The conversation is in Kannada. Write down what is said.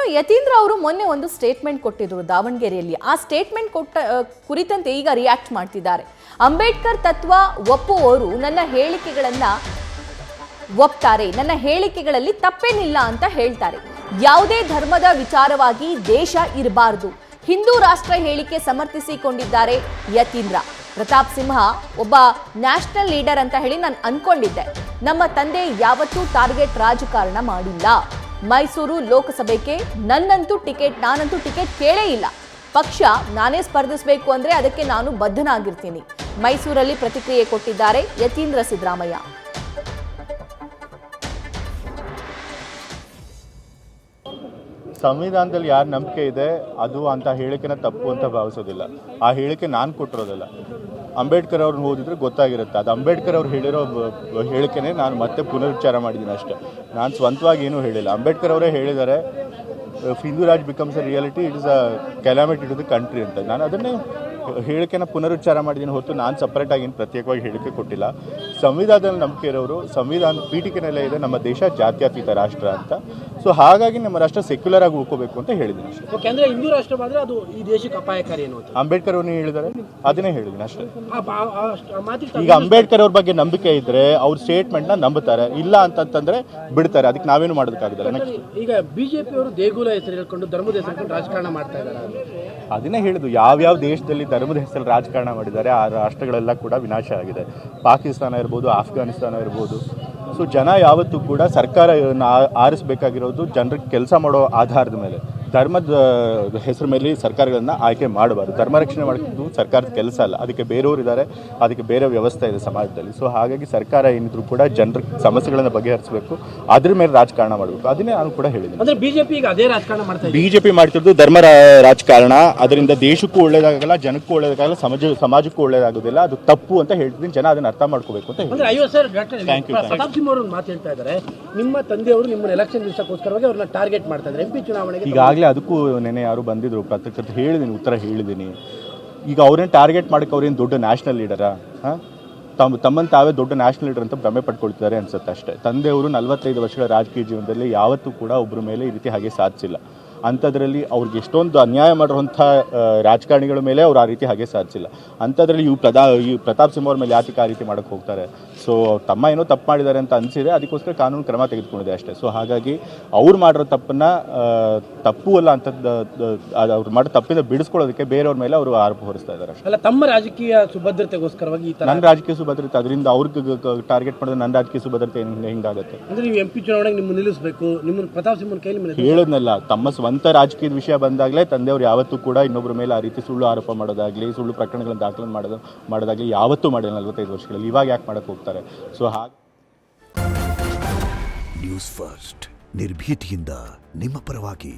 ಇನ್ನು ಯತೀಂದ್ರ ಅವರು ಮೊನ್ನೆ ಒಂದು ಸ್ಟೇಟ್ಮೆಂಟ್ ಕೊಟ್ಟಿದ್ರು ದಾವಣಗೆರೆಯಲ್ಲಿ. ಆ ಸ್ಟೇಟ್ಮೆಂಟ್ ಕೊಟ್ಟ ಕುರಿತಂತೆ ಈಗ ರಿಯಾಕ್ಟ್ ಮಾಡ್ತಿದ್ದಾರೆ. ಅಂಬೇಡ್ಕರ್ ತತ್ವ ಒಪ್ಪುವವರು ನನ್ನ ಹೇಳಿಕೆಗಳನ್ನ ಒಪ್ತಾರೆ, ನನ್ನ ಹೇಳಿಕೆಗಳಲ್ಲಿ ತಪ್ಪೇನಿಲ್ಲ ಅಂತ ಹೇಳ್ತಾರೆ. ಯಾವುದೇ ಧರ್ಮದ ವಿಚಾರವಾಗಿ ದೇಶ ಇರಬಾರದು. ಹಿಂದೂ ರಾಷ್ಟ್ರ ಹೇಳಿಕೆ ಸಮರ್ಥಿಸಿಕೊಂಡಿದ್ದಾರೆ ಯತೀಂದ್ರ. ಪ್ರತಾಪ್ ಸಿಂಹ ಒಬ್ಬ ನ್ಯಾಷನಲ್ ಲೀಡರ್ ಅಂತ ಹೇಳಿ ನಾನು ಅನ್ಕೊಂಡಿದ್ದೆ. ನಮ್ಮ ತಂದೆ ಯಾವತ್ತೂ ಟಾರ್ಗೆಟ್ ರಾಜಕಾರಣ ಮಾಡಿಲ್ಲ. ಮೈಸೂರು ಲೋಕಸಭೆಗೆ ನಾನಂತೂ ಟಿಕೆಟ್ ಕೇಳೇ ಇಲ್ಲ. ಪಕ್ಷ ನಾನೇ ಸ್ಪರ್ಧಿಸಬೇಕು ಅಂದ್ರೆ ಅದಕ್ಕೆ ನಾನು ಬದ್ಧನಾಗಿರ್ತೀನಿ. ಮೈಸೂರಲ್ಲಿ ಪ್ರತಿಕ್ರಿಯೆ ಕೊಟ್ಟಿದ್ದಾರೆ ಯತೀಂದ್ರ ಸಿದ್ದರಾಮಯ್ಯ. ಸಂವಿಧಾನದಲ್ಲಿ ಯಾರು ನಂಬಿಕೆ ಇದೆ ಅದು ಅಂತ ಹೇಳಿಕೆನ ತಪ್ಪು ಅಂತ ಭಾವಿಸೋದಿಲ್ಲ. ಆ ಹೇಳಿಕೆ ನಾನು ಕೊಟ್ಟಿರೋದಿಲ್ಲ. ಅಂಬೇಡ್ಕರ್ ಅವ್ರನ್ನ ಓದಿದ್ರೆ ಗೊತ್ತಾಗಿರುತ್ತೆ. ಅದು ಅಂಬೇಡ್ಕರ್ ಅವ್ರು ಹೇಳಿರೋ ಹೇಳಿಕೆನೇ ನಾನು ಮತ್ತೆ ಪುನರುಚ್ಚಾರ ಮಾಡಿದ್ದೀನಿ ಅಷ್ಟೇ. ನಾನು ಸ್ವಂತವಾಗಿ ಏನೂ ಹೇಳಿಲ್ಲ. ಅಂಬೇಡ್ಕರ್ ಅವರೇ ಹೇಳಿದ್ದಾರೆ, Hindu raj becomes a reality, it is a calamity to the country ಅಂತ. ನಾನು ಅದನ್ನೇ ಹೇಳಿಕೆನ ಪುನರುಚ್ಚಾರ ಮಾಡಿದ್ದೀನಿ ಹೊತ್ತು ನಾನು ಸಪ್ರೇಟಾಗಿ ಏನು ಪ್ರತ್ಯೇಕವಾಗಿ ಹೇಳಿಕೆ ಕೊಟ್ಟಿಲ್ಲ. ಸಂವಿಧಾನದಲ್ಲಿ ನಂಬಿಕೆ ಇರೋರು ಸಂವಿಧಾನ ಪೀಠಿಕೆನಲ್ಲೇ ಇದೆ ನಮ್ಮ ದೇಶ ಜಾತ್ಯತೀತ ರಾಷ್ಟ್ರ ಅಂತ. ಸೊ ಹಾಗಾಗಿ ನಮ್ಮ ರಾಷ್ಟ್ರ ಸೆಕ್ಯುಲರ್ ಆಗಿ ಉಳ್ಕೋಬೇಕು ಅಂತ ಹೇಳಿದ್ದೀನಿ ಅಷ್ಟೇ. ಯಾಕಂದ್ರೆ ಹಿಂದೂ ರಾಷ್ಟ್ರವಾದ್ರೆ ಅದು ಈ ದೇಶಕ್ಕೆ ಅಪಾಯಕಾರಿ ಅನ್ನೋದು ಅಂಬೇಡ್ಕರ್ ಅವ್ರನ್ನ ಹೇಳಿದ್ದಾರೆ, ಅದನ್ನೇ ಹೇಳಿದ್ದೀನಿ ಅಷ್ಟೇ. ಈಗ ಅಂಬೇಡ್ಕರ್ ಅವ್ರ ಬಗ್ಗೆ ನಂಬಿಕೆ ಇದ್ರೆ ಅವ್ರ ಸ್ಟೇಟ್ಮೆಂಟ್ನ ನಂಬುತ್ತಾರೆ, ಇಲ್ಲ ಅಂತಂದ್ರೆ ಬಿಡ್ತಾರೆ. ಅದಕ್ಕೆ ನಾವೇನು ಮಾಡೋದಕ್ಕಾಗಲ್ಲ. ಈಗ ಬಿಜೆಪಿ ಅವರು ದೇಗುಲ ಹೆಸರು ಹೇಳ್ಕೊಂಡು ಧರ್ಮದ ಹೆಸರು ಹೇಳ್ಕೊಂಡು ರಾಜಕಾರಣ ಮಾಡ್ತಾ ಇದ್ದಾರೆ. ಅದನ್ನೇ ಹೇಳಿದ್ದು, ಯಾವ್ಯಾವ ದೇಶದಲ್ಲಿ ಧರ್ಮದ ಹೆಸರು ರಾಜಕಾರಣ ಮಾಡಿದ್ದಾರೆ ಆ ರಾಷ್ಟ್ರಗಳೆಲ್ಲ ಕೂಡ ವಿನಾಶ ಆಗಿದೆ. ಪಾಕಿಸ್ತಾನ ಇರ್ಬೋದು, ಆಫ್ಘಾನಿಸ್ತಾನ ಇರ್ಬೋದು. ಸೊ ಜನ ಯಾವತ್ತೂ ಕೂಡ ಸರ್ಕಾರ ಆರಿಸಬೇಕಾಗಿರೋದು ಜನರಿಗೆ ಕೆಲಸ ಮಾಡೋ ಆಧಾರದ ಮೇಲೆ. ಧರ್ಮದ ಹೆಸರು ಮೇಲೆ ಸರ್ಕಾರಗಳನ್ನು ಆಯ್ಕೆ ಮಾಡಬಾರ್ದು. ಧರ್ಮ ರಕ್ಷಣೆ ಮಾಡೋದು ಸರ್ಕಾರದ ಕೆಲಸ ಅಲ್ಲ. ಅದಕ್ಕೆ ಬೇರೆಯವರು ಇದ್ದಾರೆ, ಅದಕ್ಕೆ ಬೇರೆ ವ್ಯವಸ್ಥೆ ಇದೆ ಸಮಾಜದಲ್ಲಿ. ಸೊ ಹಾಗಾಗಿ ಸರ್ಕಾರ ಏನಿದ್ರು ಕೂಡ ಜನರ ಸಮಸ್ಯೆಗಳನ್ನು ಬಗೆಹರಿಸಬೇಕು, ಅದ್ರ ಮೇಲೆ ರಾಜಕಾರಣ ಮಾಡಬೇಕು. ಅದನ್ನೇ ನಾನು ಕೂಡ ಹೇಳಿದ್ದೀನಿ. ಅಂದ್ರೆ ಬಿಜೆಪಿ ಈಗ ಅದೇ ರಾಜಕಾರಣ ಮಾಡ್ತಾ ಇದೆ. ಬಿಜೆಪಿ ಮಾಡ್ತಿರೋದು ಧರ್ಮ ರಾಜಕಾರಣ. ಅದರಿಂದ ದೇಶಕ್ಕೂ ಒಳ್ಳೇದಾಗಲ್ಲ, ಜನಕ್ಕೂ ಒಳ್ಳೇದಾಗಲ್ಲ, ಸಮಾಜಕ್ಕೂ ಒಳ್ಳೇದಾಗೋದಿಲ್ಲ. ಅದು ತಪ್ಪು ಅಂತ ಹೇಳ್ತಿದ್ದೀನಿ. ಜನ ಅದನ್ನ ಅರ್ಥ ಮಾಡ್ಕೋಬೇಕು ಅಂತ ಹೇಳಿ. ಪ್ರತಾಪ್ ಸಿಂಹ ಅವರು ಮಾತು ಹೇಳ್ತಾ ಇದ್ದಾರೆ, ನಿಮ್ಮ ತಂದೆಯವರು ನಿಮ್ಮ ಎಲೆಕ್ಷನ್ ದಿವಸಕ್ಕೋಸ್ಕರವಾಗಿ ಅವ್ರನ್ನ ಟಾರ್ಗೆಟ್ ಮಾಡ್ತಾ ಇದ್ದಾರೆ MP ಚುನಾವಣೆಗೆ. ಈಗಾಗಲೇ ಅದಕ್ಕೂ ನೆನೆ ಯಾರು ಬಂದಿದ್ರು ಪತ್ರಕರ್ತ ಹೇಳಿದ್ದೀನಿ, ಉತ್ತರ ಹೇಳಿದ್ದೀನಿ. ಈಗ ಅವ್ರೇನು ಟಾರ್ಗೆಟ್ ಮಾಡೋಕ್ಕೆ ಅವ್ರೇನು ದೊಡ್ಡ ನ್ಯಾಷನಲ್ ಲೀಡರಾ? ತಮ್ಮನ್ನು ತಾವೇ ದೊಡ್ಡ ನ್ಯಾಷನಲ್ ಲೀಡರ್ ಅಂತ ಭ್ರಮೆ ಪಡ್ಕೊಳ್ತಿದ್ದಾರೆ ಅನ್ಸುತ್ತೆ ಅಷ್ಟೇ. ತಂದೆಯವರು 45 ವರ್ಷಗಳ ರಾಜಕೀಯ ಜೀವನದಲ್ಲಿ ಯಾವತ್ತೂ ಕೂಡ ಒಬ್ಬರ ಮೇಲೆ ಈ ರೀತಿ ಹಾಗೆ ಸಾಧಿಸಿಲ್ಲ. ಅಂಥದ್ರಲ್ಲಿ ಅವ್ರಿಗೆ ಎಷ್ಟೊಂದು ಅನ್ಯಾಯ ಮಾಡಿರುವಂಥ ರಾಜಕಾರಣಿಗಳ ಮೇಲೆ ಅವ್ರು ಆ ರೀತಿ ಹಾಗೆ ಸಾಧಿಸಿಲ್ಲ. ಅಂಥದ್ರಲ್ಲಿ ಈ ಪ್ರತಾಪ್ ಸಿಂಹ ಅವ್ರ ಮೇಲೆ ಯಾಕೆ ಆ ರೀತಿ ಮಾಡೋಕ್ಕೆ ಹೋಗ್ತಾರೆ? ಸೊ ತಮ್ಮ ಏನೋ ತಪ್ಪು ಮಾಡಿದ್ದಾರೆ ಅಂತ ಅನಿಸಿದೆ, ಅದಕ್ಕೋಸ್ಕರ ಕಾನೂನು ಕ್ರಮ ತೆಗೆದುಕೊಂಡಿದೆ ಅಷ್ಟೇ. ಸೊ ಹಾಗಾಗಿ ಅವ್ರು ಮಾಡಿರೋ ತಪ್ಪನ್ನು ತಪ್ಪು ಅಲ್ಲ ಅಂತದ್ದು, ಅವ್ರು ಮಾಡೋ ತಪ್ಪಿಂದ ಬಿಡಿಸ್ಕೊಳ್ಳೋದಕ್ಕೆ ಬೇರೆಯವ್ರ ಮೇಲೆ ಅವರು ಆರೋಪ ಹೊರಿಸ್ತಾ ಇದ್ದಾರೆ ಅಷ್ಟೇ. ಅಲ್ಲ, ತಮ್ಮ ರಾಜಕೀಯ ಸುಭದ್ರತೆಗೋಸ್ಕರವಾಗಿ ನನ್ನ ರಾಜಕೀಯ ಸುಭದ್ರತೆ, ಅದರಿಂದ ಅವ್ರಿಗೆ ಟಾರ್ಗೆಟ್ ಮಾಡಿದ್ರೆ ನನ್ನ ರಾಜಕೀಯ ಸುಭದ್ರತೆ ಹೆಂಗಾಗುತ್ತೆ? ಅಂದರೆ ನೀವು MP ಚುನಾವಣೆಗೆ ನಿಮ್ಮನ್ನು ನಿಲ್ಲಿಸಬೇಕು, ನಿಮ್ಮನ್ನು ಪ್ರತಾಪ್ ಸಿಂಹನ ಕೈಲಿ ಹೇಳೋದ್ನಲ್ಲ. ತಮ್ಮ ಸ್ವಂತ ರಾಜಕೀಯದ ವಿಷಯ ಬಂದಾಗಲೇ ತಂದೆಯವರು ಯಾವತ್ತೂ ಕೂಡ ಇನ್ನೊಬ್ಬರ ಮೇಲೆ ಆ ರೀತಿ ಸುಳ್ಳು ಆರೋಪ ಮಾಡೋದಾಗಲಿ, ಸುಳ್ಳು ಪ್ರಕರಣಗಳನ್ನು ದಾಖಲೆ ಮಾಡೋದಾಗಲಿ ಯಾವತ್ತೂ ಮಾಡಿಲ್ಲ 45 ವರ್ಷಗಳಲ್ಲಿ. ಇವಾಗ ಯಾಕೆ ಮಾಡಕ್ಕೆ ಹೋಗ್ತಾರೆ? ಸೊ ಹಾಗೆ ನ್ಯೂಸ್ ಫಸ್ಟ್ ನಿರ್ಭೀತಿಯಿಂದ ನಿಮ್ಮ ಪರವಾಗಿ.